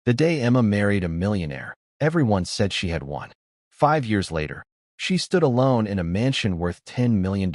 The day Emma married a millionaire, everyone said she had won. 5 years later, she stood alone in a mansion worth $10 million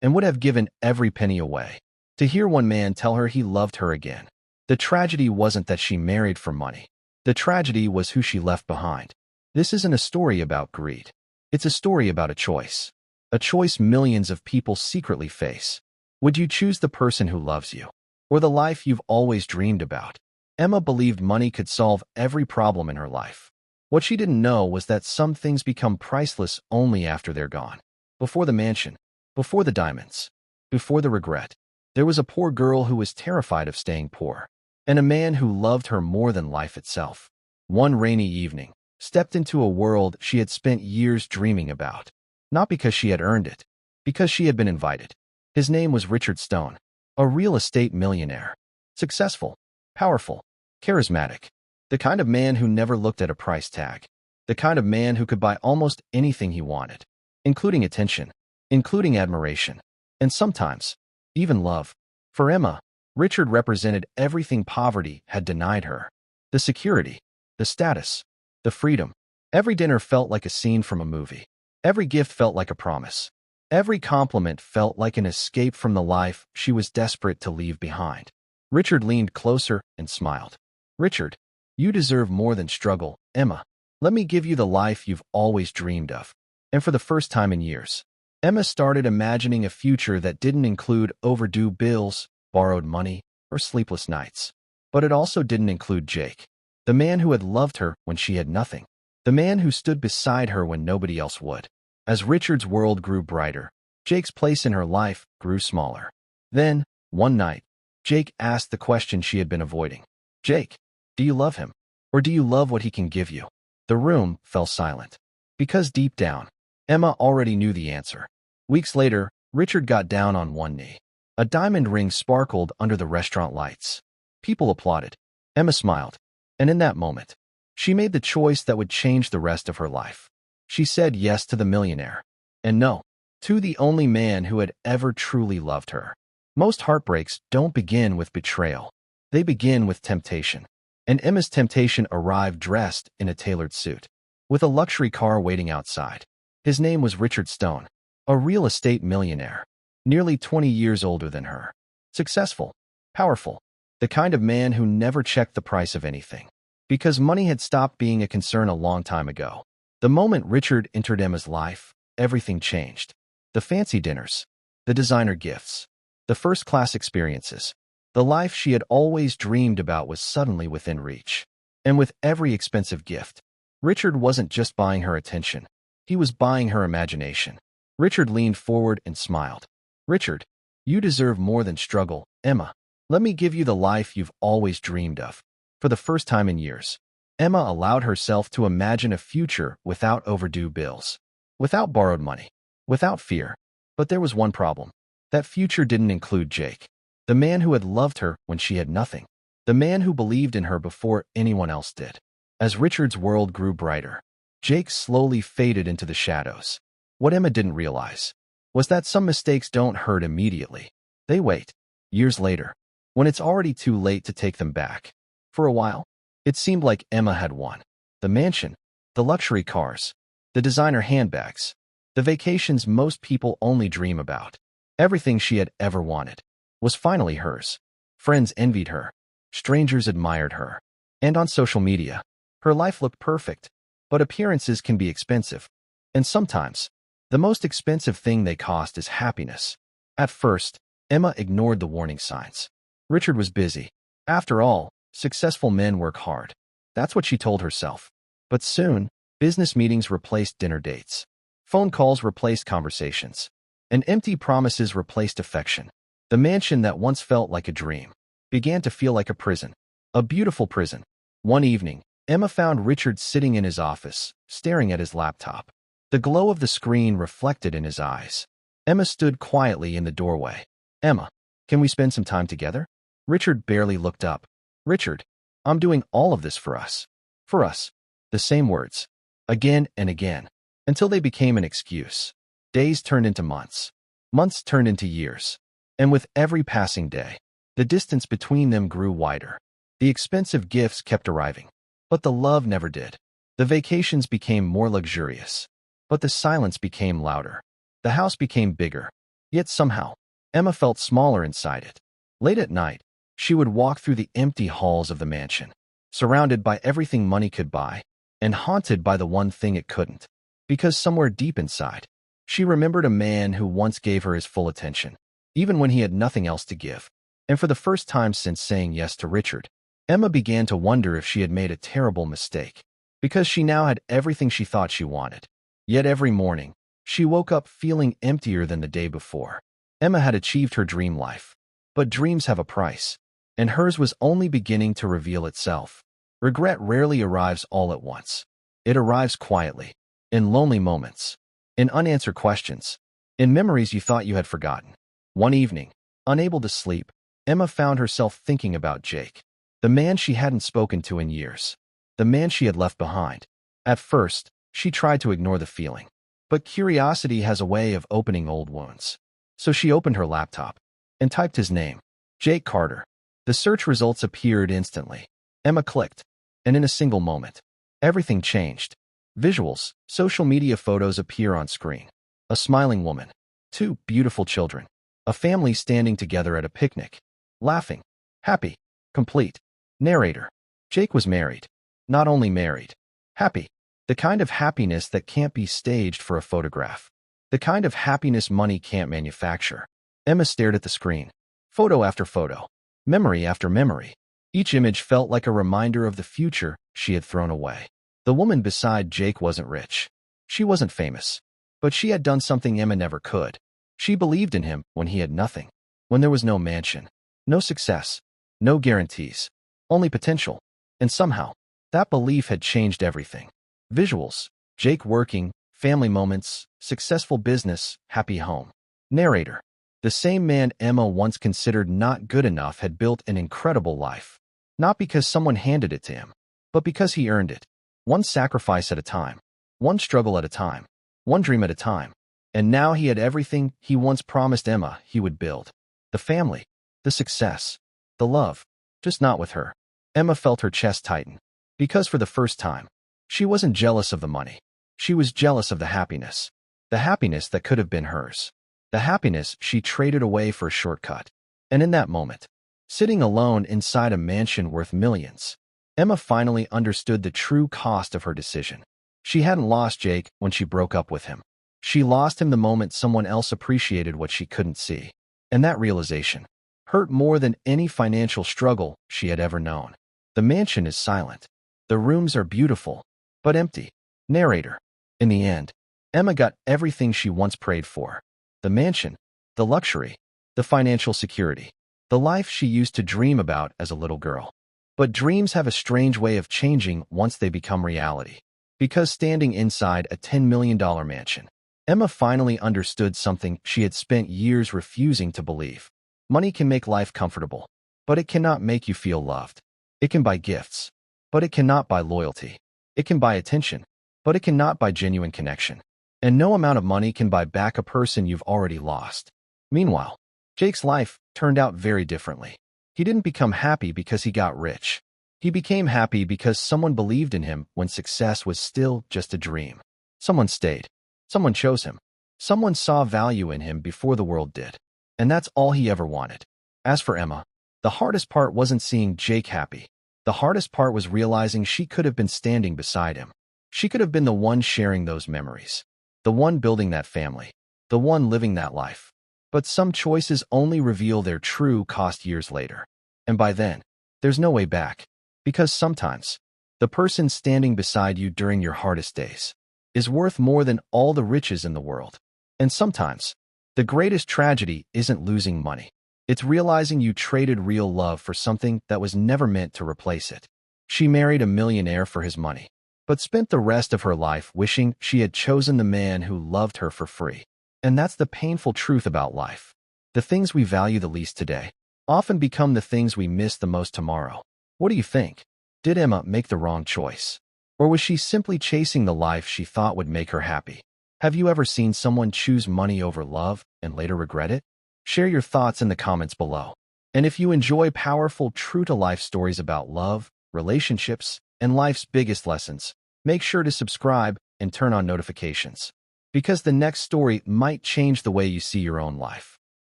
and would have given every penny away to hear one man tell her he loved her again. The tragedy wasn't that she married for money. The tragedy was who she left behind. This isn't a story about greed. It's a story about a choice. A choice millions of people secretly face. Would you choose the person who loves you, or the life you've always dreamed about? Emma believed money could solve every problem in her life. What she didn't know was that some things become priceless only after they're gone. Before the mansion, before the diamonds, before the regret, there was a poor girl who was terrified of staying poor, and a man who loved her more than life itself. One rainy evening, stepped into a world she had spent years dreaming about. Not because she had earned it, because she had been invited. His name was Richard Stone, a real estate millionaire. Successful, powerful, charismatic. The kind of man who never looked at a price tag. The kind of man who could buy almost anything he wanted, including attention, including admiration, and sometimes, even love. For Emma, Richard represented everything poverty had denied her. The security, the status, the freedom. Every dinner felt like a scene from a movie. Every gift felt like a promise. Every compliment felt like an escape from the life she was desperate to leave behind. Richard leaned closer and smiled. "Richard, you deserve more than struggle, Emma. Let me give you the life you've always dreamed of." And for the first time in years, Emma started imagining a future that didn't include overdue bills, borrowed money, or sleepless nights. But it also didn't include Jake, the man who had loved her when she had nothing, the man who stood beside her when nobody else would. As Richard's world grew brighter, Jake's place in her life grew smaller. Then, one night, Jake asked the question she had been avoiding. "Jake, do you love him? Or do you love what he can give you?" The room fell silent. Because deep down, Emma already knew the answer. Weeks later, Richard got down on one knee. A diamond ring sparkled under the restaurant lights. People applauded. Emma smiled. And in that moment, she made the choice that would change the rest of her life. She said yes to the millionaire, and no to the only man who had ever truly loved her. Most heartbreaks don't begin with betrayal. They begin with temptation. And Emma's temptation arrived dressed in a tailored suit, with a luxury car waiting outside. His name was Richard Stone, a real estate millionaire, nearly 20 years older than her. Successful, powerful, the kind of man who never checked the price of anything, because money had stopped being a concern a long time ago. The moment Richard entered Emma's life, everything changed. The fancy dinners, the designer gifts, the first-class experiences. The life she had always dreamed about was suddenly within reach. And with every expensive gift, Richard wasn't just buying her attention. He was buying her imagination. Richard leaned forward and smiled. "Richard, you deserve more than struggle, Emma. Let me give you the life you've always dreamed of." For the first time in years, Emma allowed herself to imagine a future without overdue bills, without borrowed money, without fear. But there was one problem. That future didn't include Jake, the man who had loved her when she had nothing, the man who believed in her before anyone else did. As Richard's world grew brighter, Jake slowly faded into the shadows. What Emma didn't realize was that some mistakes don't hurt immediately. They wait, years later, when it's already too late to take them back. For a while, it seemed like Emma had won. The mansion, the luxury cars, the designer handbags, the vacations most people only dream about. Everything she had ever wanted was finally hers. Friends envied her. Strangers admired her. And on social media, her life looked perfect. But appearances can be expensive. And sometimes, the most expensive thing they cost is happiness. At first, Emma ignored the warning signs. Richard was busy. After all, successful men work hard. That's what she told herself. But soon, business meetings replaced dinner dates. Phone calls replaced conversations. And empty promises replaced affection. The mansion that once felt like a dream began to feel like a prison. A beautiful prison. One evening, Emma found Richard sitting in his office, staring at his laptop. The glow of the screen reflected in his eyes. Emma stood quietly in the doorway. "Emma, can we spend some time together?" Richard barely looked up. "Richard, I'm doing all of this for us." For us. The same words. Again and again. Until they became an excuse. Days turned into months. Months turned into years. And with every passing day, the distance between them grew wider. The expensive gifts kept arriving, but the love never did. The vacations became more luxurious, but the silence became louder. The house became bigger, yet somehow, Emma felt smaller inside it. Late at night, she would walk through the empty halls of the mansion, surrounded by everything money could buy, and haunted by the one thing it couldn't. Because somewhere deep inside, she remembered a man who once gave her his full attention, even when he had nothing else to give. And for the first time since saying yes to Richard, Emma began to wonder if she had made a terrible mistake, because she now had everything she thought she wanted. Yet every morning, she woke up feeling emptier than the day before. Emma had achieved her dream life, but dreams have a price, and hers was only beginning to reveal itself. Regret rarely arrives all at once. It arrives quietly, in lonely moments, in unanswered questions, in memories you thought you had forgotten. One evening, unable to sleep, Emma found herself thinking about Jake, the man she hadn't spoken to in years, the man she had left behind. At first, she tried to ignore the feeling, but curiosity has a way of opening old wounds. So she opened her laptop and typed his name, Jake Carter. The search results appeared instantly. Emma clicked, and in a single moment, everything changed. Visuals, social media photos appear on screen. A smiling woman, two beautiful children, a family standing together at a picnic, laughing, happy, complete. Narrator: Jake was married. Not only married, happy. The kind of happiness that can't be staged for a photograph. The kind of happiness money can't manufacture. Emma stared at the screen. Photo after photo. Memory after memory. Each image felt like a reminder of the future she had thrown away. The woman beside Jake wasn't rich. She wasn't famous. But she had done something Emma never could. She believed in him when he had nothing. When there was no mansion, no success, no guarantees, only potential. And somehow, that belief had changed everything. Visuals: Jake working, family moments, successful business, happy home. Narrator: the same man Emma once considered not good enough had built an incredible life. Not because someone handed it to him, but because he earned it. One sacrifice at a time. One struggle at a time. One dream at a time. And now he had everything he once promised Emma he would build. The family, the success, the love. Just not with her. Emma felt her chest tighten. Because for the first time, she wasn't jealous of the money. She was jealous of the happiness. The happiness that could have been hers. The happiness she traded away for a shortcut. And in that moment, sitting alone inside a mansion worth millions, Emma finally understood the true cost of her decision. She hadn't lost Jake when she broke up with him. She lost him the moment someone else appreciated what she couldn't see. And that realization hurt more than any financial struggle she had ever known. The mansion is silent. The rooms are beautiful, but empty. Narrator: in the end, Emma got everything she once prayed for. The mansion, the luxury, the financial security, the life she used to dream about as a little girl. But dreams have a strange way of changing once they become reality. Because standing inside a $10 million mansion, Emma finally understood something she had spent years refusing to believe. Money can make life comfortable, but it cannot make you feel loved. It can buy gifts, but it cannot buy loyalty. It can buy attention, but it cannot buy genuine connection. And no amount of money can buy back a person you've already lost. Meanwhile, Jake's life turned out very differently. He didn't become happy because he got rich. He became happy because someone believed in him when success was still just a dream. Someone stayed. Someone chose him. Someone saw value in him before the world did. And that's all he ever wanted. As for Emma, the hardest part wasn't seeing Jake happy. The hardest part was realizing she could have been standing beside him. She could have been the one sharing those memories. The one building that family. The one living that life. But some choices only reveal their true cost years later. And by then, there's no way back. Because sometimes, the person standing beside you during your hardest days is worth more than all the riches in the world. And sometimes, the greatest tragedy isn't losing money. It's realizing you traded real love for something that was never meant to replace it. She married a millionaire for his money, but spent the rest of her life wishing she had chosen the man who loved her for free. And that's the painful truth about life. The things we value the least today often become the things we miss the most tomorrow. What do you think? Did Emma make the wrong choice? Or was she simply chasing the life she thought would make her happy? Have you ever seen someone choose money over love and later regret it? Share your thoughts in the comments below. And if you enjoy powerful, true-to-life stories about love, relationships, and life's biggest lessons, make sure to subscribe and turn on notifications, because the next story might change the way you see your own life.